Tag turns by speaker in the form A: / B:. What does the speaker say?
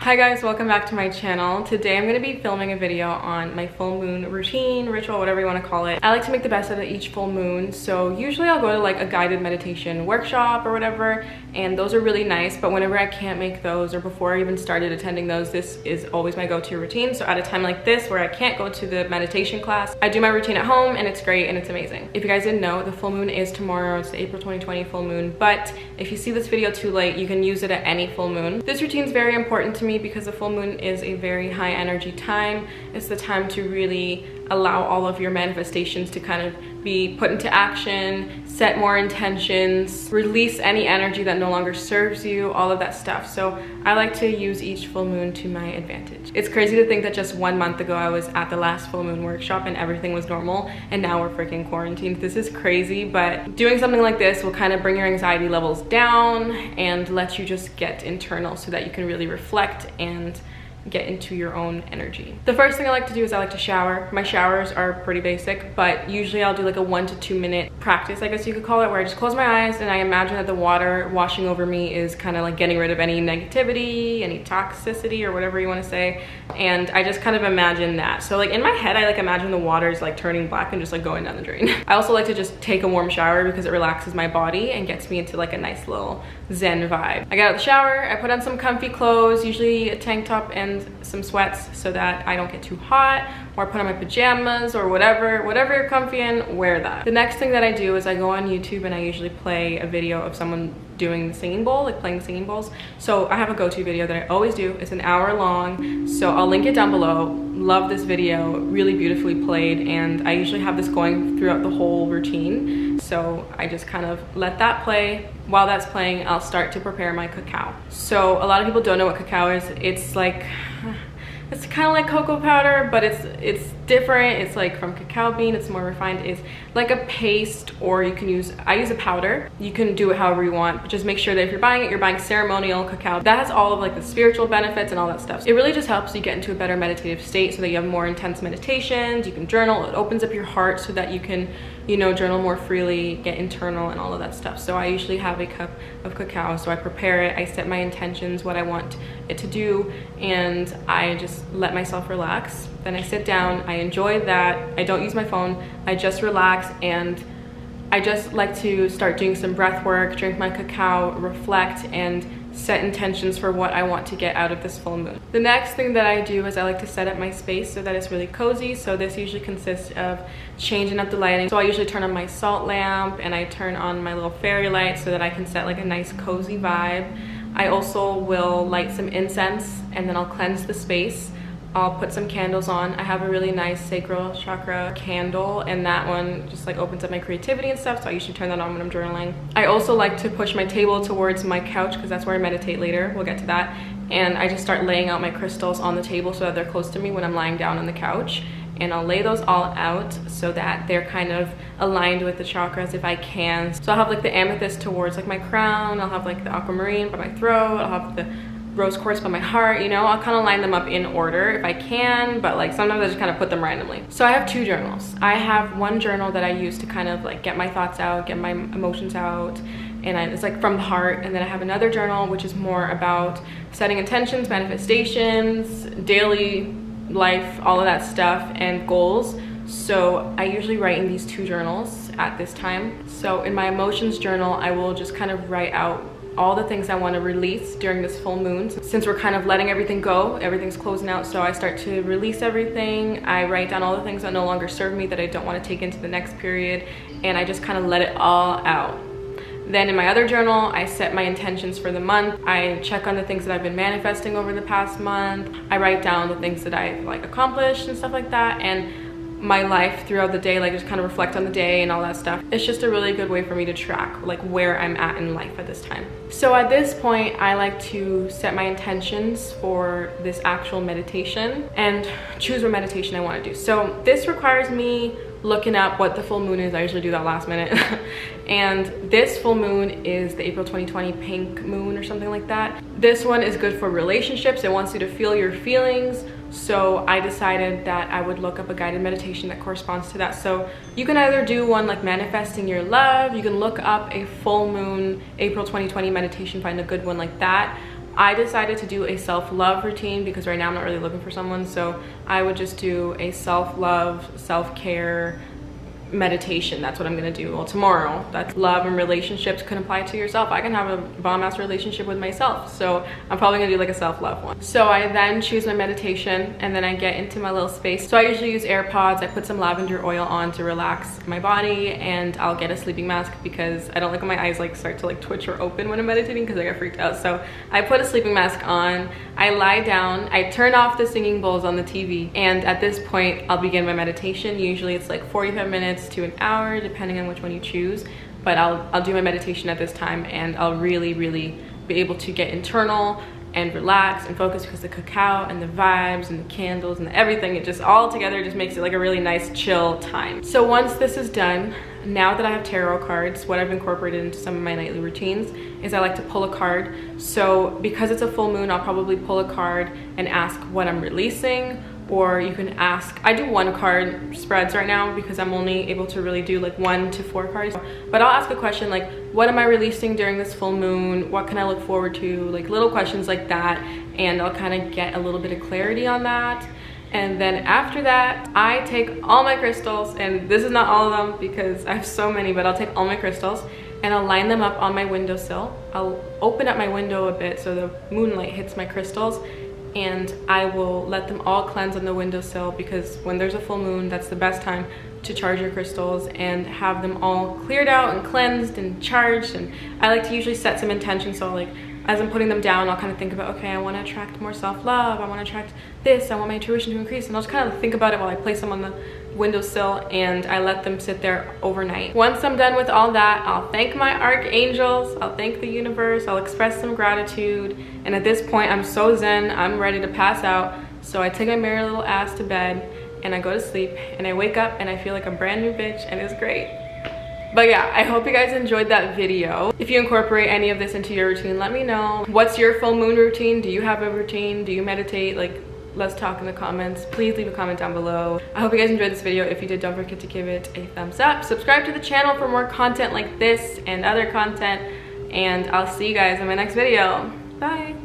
A: Hi guys, welcome back to my channel. Today I'm going to be filming a video on my full moon routine, ritual, whatever you want to call it. I like to make the best out of each full moon, so usually I'll go to like a guided meditation workshop or whatever, and those are really nice, but whenever I can't make those or before I even started attending those, this is always my go-to routine. So at a time like this where I can't go to the meditation class, I do my routine at home and it's great and it's amazing. If you guys didn't know, the full moon is tomorrow. It's the April 2020 full moon, but if you see this video too late, you can use it at any full moon. This routine is very important to me because the full moon is a very high energy time. It's the time to really allow all of your manifestations to kind of be put into action, set more intentions, release any energy that no longer serves you, all of that stuff. So I like to use each full moon to my advantage. It's crazy to think that just 1 month ago I was at the last full moon workshop and everything was normal, and now we're freaking quarantined. This is crazy, but doing something like this will kind of bring your anxiety levels down and let you just get internal so that you can really reflect and get into your own energy. The first thing I like to do is I like to shower. My showers are pretty basic, but usually I'll do like a 1 to 2 minute practice, I guess you could call it, where I just close my eyes and I imagine that the water washing over me is kind of like getting rid of any negativity, any toxicity, or whatever you want to say, and I just kind of imagine that. So like in my head I like imagine the water is like turning black and just like going down the drain. I also like to just take a warm shower because it relaxes my body and gets me into like a nice little zen vibe. I get out of the shower, I put on some comfy clothes, usually a tank top and some sweats so that I don't get too hot, or I put on my pajamas or whatever you're comfy in, wear that. The next thing that I do is I go on YouTube and I usually play a video of someone doing the singing bowl, like playing the singing bowls. So I have a go-to video that I always do. It's an hour long, so I'll link it down below. Love this video, really beautifully played, and I usually have this going throughout the whole routine. So I just kind of let that play. While that's playing, I'll start to prepare my cacao. So a lot of people don't know what cacao is. It's like, it's kind of like cocoa powder, but it's different. It's like from cacao bean, it's more refined. It's like a paste, or you can use, I use a powder. You can do it however you want, but just make sure that if you're buying it, you're buying ceremonial cacao. That has all of like the spiritual benefits and all that stuff. It really just helps you get into a better meditative state so that you have more intense meditations. You can journal. It opens up your heart so that you can, you know, journal more freely, get internal and all of that stuff. So I usually have a cup of cacao, so I prepare it, I set my intentions, what I want it to do, and I just let myself relax. Then I sit down, I enjoy that. I don't use my phone, I just relax, and I just like to start doing some breath work, drink my cacao, reflect, and set intentions for what I want to get out of this full moon. The next thing that I do is I like to set up my space so that it's really cozy. So this usually consists of changing up the lighting. So I usually turn on my salt lamp and I turn on my little fairy light so that I can set like a nice cozy vibe. I also will light some incense and then I'll cleanse the space. I'll put some candles on. I have a really nice sacral chakra candle, and that one just like opens up my creativity and stuff, so I usually turn that on when I'm journaling. I also like to push my table towards my couch because that's where I meditate later. We'll get to that. And I just start laying out my crystals on the table so that they're close to me when I'm lying down on the couch. And I'll lay those all out so that they're kind of aligned with the chakras if I can. So I'll have like the amethyst towards like my crown, I'll have like the aquamarine by my throat, I'll have the rose quartz by my heart, you know. I'll kind of line them up in order if I can, but like sometimes I just kind of put them randomly. So I have 2 journals. I have one journal that I use to kind of like get my thoughts out, get my emotions out, and it's like from the heart. And then I have another journal which is more about setting intentions, manifestations, daily life, all of that stuff, and goals. So I usually write in these 2 journals at this time. So in my emotions journal, I will just kind of write out all the things I want to release during this full moon. Since we're kind of letting everything go, everything's closing out, so I start to release everything. I write down all the things that no longer serve me, that I don't want to take into the next period, and I just kind of let it all out. Then in my other journal, I set my intentions for the month. I check on the things that I've been manifesting over the past month. I write down the things that I've like accomplished and stuff like that, and my life throughout the day, like just kind of reflect on the day and all that stuff. It's just a really good way for me to track like where I'm at in life at this time. So at this point, I like to set my intentions for this actual meditation and choose what meditation I want to do. So this requires me looking up what the full moon is. I usually do that last minute. And this full moon is the April 2020 pink moon or something like that. This one is good for relationships. It wants you to feel your feelings. So I decided that I would look up a guided meditation that corresponds to that. So you can either do one like manifesting your love, you can look up a full moon April 2020 meditation, find a good one like that, I decided to do a self-love routine because right now I'm not really looking for someone, so I would just do a self-love, self-care meditation. That's what I'm gonna do. Well, tomorrow. That's love and relationships can apply to yourself. I can have a bomb-ass relationship with myself, so I'm probably gonna do like a self-love one. So I then choose my meditation and then I get into my little space. So I usually use AirPods. I put some lavender oil on to relax my body, and I'll get a sleeping mask because I don't like when my eyes like start to like twitch or open when I'm meditating because I get freaked out. So I put a sleeping mask on, I lie down, I turn off the singing bowls on the TV, and at this point I'll begin my meditation. Usually it's like 45 minutes to an hour depending on which one you choose, but I'll do my meditation at this time, and I'll really be able to get internal and relax and focus because the cacao and the vibes and the candles and everything, it just all together just makes it like a really nice chill time. So once this is done, now that I have tarot cards, what I've incorporated into some of my nightly routines is I like to pull a card. So because it's a full moon, I'll probably pull a card and ask what I'm releasing, or you can ask, I do 1 card spreads right now because I'm only able to really do like 1 to 4 cards. But I'll ask a question like, what am I releasing during this full moon? What can I look forward to? Like little questions like that, and I'll kind of get a little bit of clarity on that. And then after that, I take all my crystals, and this is not all of them because I have so many, but I'll take all my crystals and I'll line them up on my windowsill. I'll open up my window a bit so the moonlight hits my crystals, and I will let them all cleanse on the windowsill because when there's a full moon, that's the best time to charge your crystals and have them all cleared out and cleansed and charged. And I like to usually set some intention, so like as I'm putting them down, I'll kind of think about, okay, I want to attract more self-love, I want to attract this, I want my intuition to increase, and I'll just kind of think about it while I place them on the windowsill, and I let them sit there overnight. Once I'm done with all that, I'll thank my archangels, I'll thank the universe, I'll express some gratitude, and at this point I'm so zen, I'm ready to pass out. So I take my merry little ass to bed and I go to sleep, and I wake up and I feel like a brand new bitch, and it's great. But yeah, I hope you guys enjoyed that video. If you incorporate any of this into your routine, let me know. What's your full moon routine? Do you have a routine? Do you meditate? Like, let's talk in the comments. Please leave a comment down below. I hope you guys enjoyed this video. If you did, don't forget to give it a thumbs up. Subscribe to the channel for more content like this and other content. And I'll see you guys in my next video. Bye.